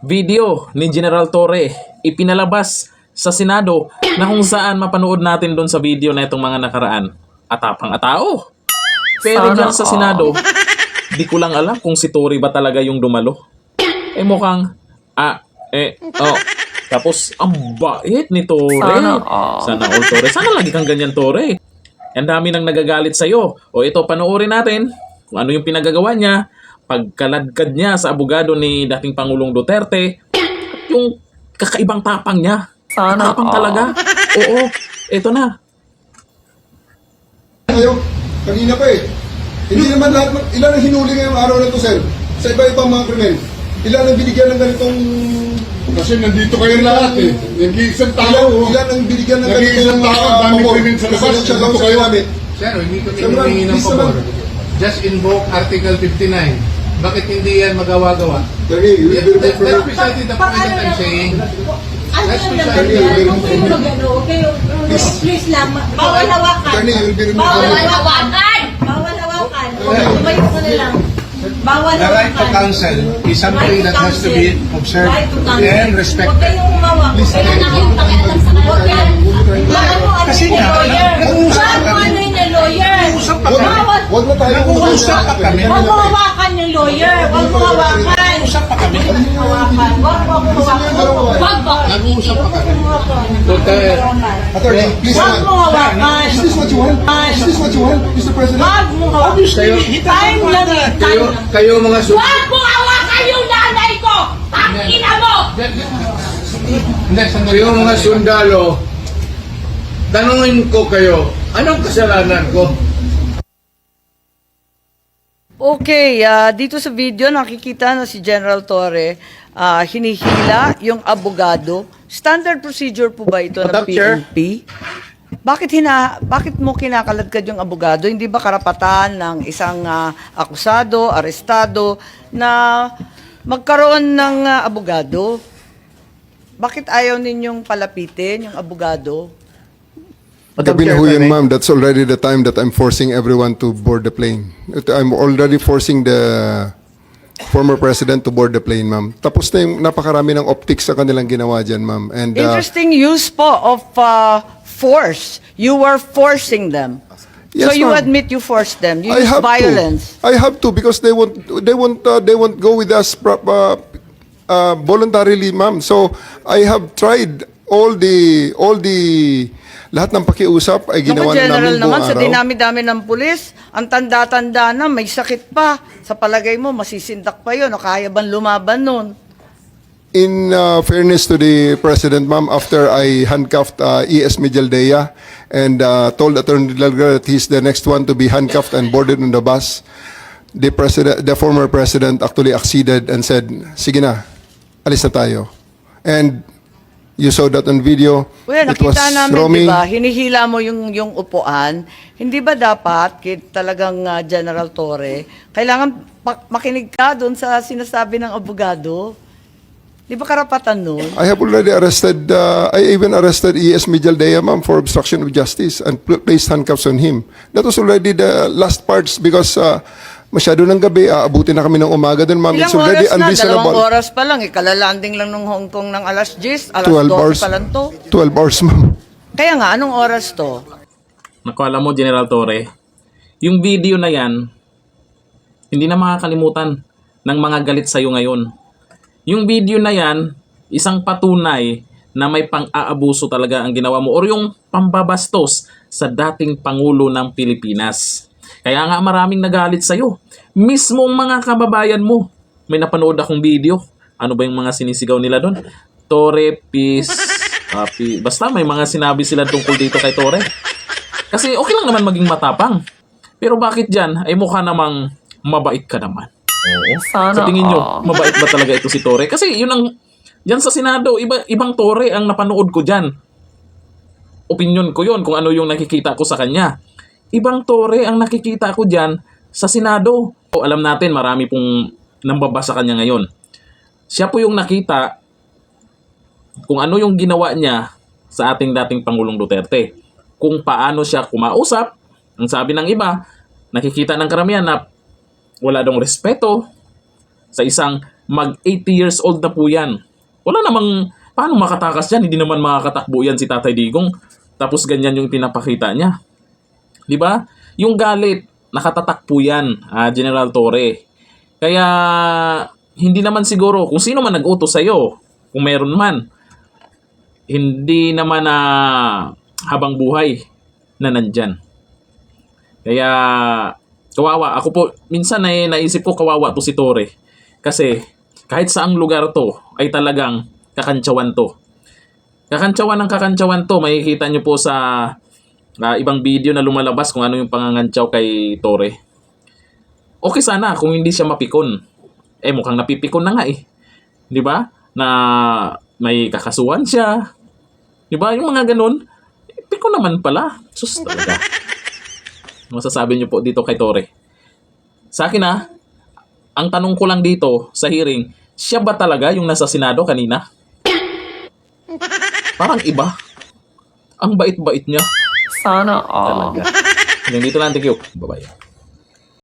video ni General Torre ipinalabas sa Senado na kung saan mapanood natin doon sa video na itong mga nakaraan. Atapang atao. Pero dyan sa Senado, di ko lang alam kung si Torre ba talaga yung dumalo. Mukhang, tapos, ang bait ni Torre. Sana all Torre. Sana lagi kang ganyan, Torre. Ang dami nang nagagalit sa'yo. O ito, panoorin natin kung ano yung pinagagawa niya, pagkaladkad niya sa abogado ni dating Pangulong Duterte, at yung kakaibang tapang niya. Tapang talaga. Oo, ito na. Ngayon, kanina pa eh. Hindi naman lahat, ilan ang hinuli ngayong araw na ito, sir? Sa iba-ibang mga krimen. Ilan ang binigyan ng ganitong... Kasi nandito kayo lahat eh. Nag-iisang tao. Ilan ang binigyan ng Nag-iisang tao. Dami krimen sa labas. Nandito kayo. Sir, hindi kami humingi ng pabor. Just invoke Article 59. Bakit hindi yan magawa-gawa? That's precisely the point that I'm saying. That's precisely the point. Please lang, bawal hawakan. Bawal hawakan! Bawal hawakan. Tumayo ko na lang. Bawal The right to hawakan. counsel is something that has to be observed and Huwag respected. kayong umawak. Huwag kayong nakipakialam sa kanila. Huwag kayong Kasi nga, Huwag mo ano yung lawyer. Bawal. Huwag na tayo Nag-uusap pa kami. Huwag mo hawakan yung lawyer. Huwag mo hawakan. Nag-uusap pa kami. Hawakan. Huwag mo hawakan. Huwag ba? Nag-uusap pa kami. Attorney, please. Huwag mo hawakan. Is this what you want? Is this what you want, Mr. President? Huwag mo hawakan. Time lang eh. Kayo mga Huwag mo hawakan yung nanay ko! Tangina mo! Hindi, sandali. Kayo mga sundalo, tanungin ko kayo, anong kasalanan ko? Okay, dito sa video nakikita na si General Torre hinihila yung abogado. Standard procedure po ba ito ng Madam Chair? PNP? Bakit mo kinakaladkad yung abogado? Hindi ba karapatan ng isang akusado, arestado na magkaroon ng abogado? Bakit ayaw ninyong palapitin yung abogado? Gabi na ho yun, ma'am. That's already the time that I'm forcing everyone to board the plane. I'm already forcing the former president to board the plane, ma'am. Tapos na yung napakarami ng optics sa kanilang ginawa dyan, ma'am. And Interesting use po of force. You were forcing them. Yes, So you ma'am. admit you forced them. You I used have violence. to. I have to because they won't go with us voluntarily, ma'am. So I have tried all the lahat ng pakiusap ay Naku, ginawa na General namin buong naman, sa araw. dinami-dami ng pulis, ang tanda-tanda na, may sakit pa. Sa palagay mo, masisindak pa yun. O kaya bang lumaban nun? In fairness to the president, ma'am, after I handcuffed E.S. Mijaldea and told Attorney Delgado that he's the next one to be handcuffed and boarded on the bus, the former president actually acceded and said, sige na, alis na tayo. And you saw that on video. Well, It was nakita namin, Romy. di ba, hinihila mo yung upuan. Hindi ba dapat, talagang General Torre, kailangan makinig ka doon sa sinasabi ng abogado? Di ba karapatan nun? I have already arrested, I even arrested E.S. Mijaldea, ma'am, for obstruction of justice and placed handcuffs on him. That was already the last parts because masyado ng gabi, aabutin na kami ng umaga doon, ma'am. It's Ilang already oras na? unreasonable. 2 oras pa lang. Kalalanding lang ng Hong Kong ng alas 10. Alas 12 12 hours. pa lang to. 12 hours, ma'am. Kaya nga, anong oras to? Naku, alam mo, General Torre, yung video na yan, hindi na makakalimutan ng mga galit sa'yo ngayon. Yung video na yan, isang patunay na may pang-aabuso talaga ang ginawa mo or yung pambabastos sa dating Pangulo ng Pilipinas. Kaya nga maraming nagalit sa'yo. Mismong mga kababayan mo. May napanood akong video. Ano ba yung mga sinisigaw nila doon? Torre, peace, happy. Basta may mga sinabi sila tungkol dito kay Torre. Kasi okay lang naman maging matapang. Pero bakit dyan ay mukha namang mabait ka naman? Oo. Sa tingin nyo, mabait ba talaga ito si Torre? Kasi yun ang, dyan sa Senado, ibang Torre ang napanood ko dyan. Opinion ko yun kung ano yung nakikita ko sa kanya. Ibang Torre ang nakikita ko dyan sa Senado. O, alam natin, marami pong nambabasa kanya ngayon. Siya po yung nakita kung ano yung ginawa niya sa ating dating Pangulong Duterte. Kung paano siya kumausap. Ang sabi ng iba, nakikita ng karamihan na wala dong respeto sa isang Mag 80 years old na po yan. Wala namang, paano makatakas yan? Hindi naman makakatakbo yan si Tatay Digong. Tapos ganyan yung pinapakita niya. Di ba? Yung galit, nakatatak po yan, General Torre. Kaya, hindi naman siguro, kung sino man nag-utos sa'yo, kung meron man, hindi naman na habang buhay na nandyan. Kaya, kawawa. Ako po, minsan ay naisip ko kawawa to si Torre. Kasi, kahit saang lugar to, ay talagang kakantsawan to. Kakantsawan to. Makikita nyo po sa ibang video na lumalabas kung ano yung pangangantsaw kay Torre. Okay sana kung hindi siya mapikon. Mukhang napipikon na nga eh. Di ba? Na may kakasuhan siya. Di ba? Yung mga ganun, pikon naman pala. Sus talaga. Masasabi niyo po dito kay Torre. Sa akin ang tanong ko lang dito sa hearing, siya ba talaga yung nasa Senado kanina? Parang iba. Ang bait-bait niya. Sana all. Talaga. Hanggang dito lang. Thank you. Bye-bye.